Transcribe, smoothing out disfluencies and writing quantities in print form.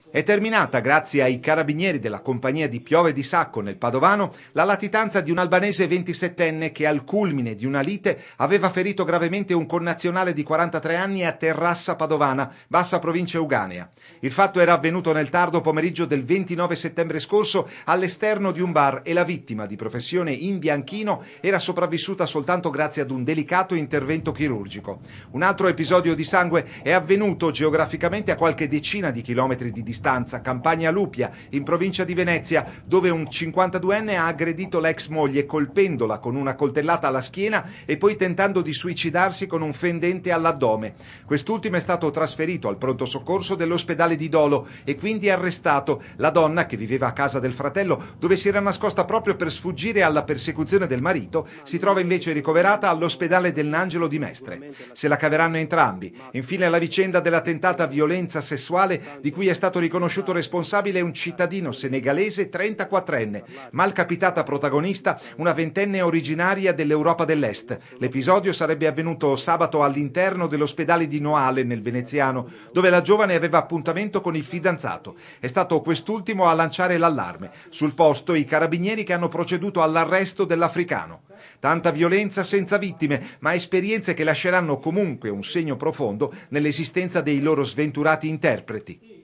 È terminata, grazie ai carabinieri della compagnia di Piove di Sacco nel Padovano, la latitanza di un albanese 27enne che al culmine di una lite aveva ferito gravemente un connazionale di 43 anni a Terrassa Padovana, bassa provincia Euganea. Il fatto era avvenuto nel tardo pomeriggio del 29 settembre scorso all'esterno di un bar e la vittima, di professione in bianchino, era sopravvissuta soltanto grazie ad un delicato intervento chirurgico. Un altro episodio di sangue è avvenuto geograficamente a qualche decina di chilometri di distanza, Campagna Lupia, in provincia di Venezia, dove un 52enne ha aggredito l'ex moglie colpendola con una coltellata alla schiena e poi tentando di suicidarsi con un fendente all'addome. Quest'ultimo è stato trasferito al pronto soccorso dell'ospedale di Dolo e quindi arrestato. La donna, che viveva a casa del fratello, dove si era nascosta proprio per sfuggire alla persecuzione del marito, si trova invece ricoverata all'ospedale del Nangelo di Mestre. Se la caveranno entrambi. Infine la vicenda della tentata violenza sessuale di cui è stato riconosciuto responsabile un cittadino senegalese 34enne, malcapitata protagonista una ventenne originaria dell'Europa dell'Est. L'episodio sarebbe avvenuto sabato all'interno dell'ospedale di Noale nel veneziano, dove la giovane aveva appuntamento con il fidanzato. È stato quest'ultimo a lanciare l'allarme. Sul posto i carabinieri che hanno proceduto all'arresto dell'africano. Tanta violenza senza vittime, ma esperienze che lasceranno comunque un segno profondo nell'esistenza dei loro sventurati interpreti.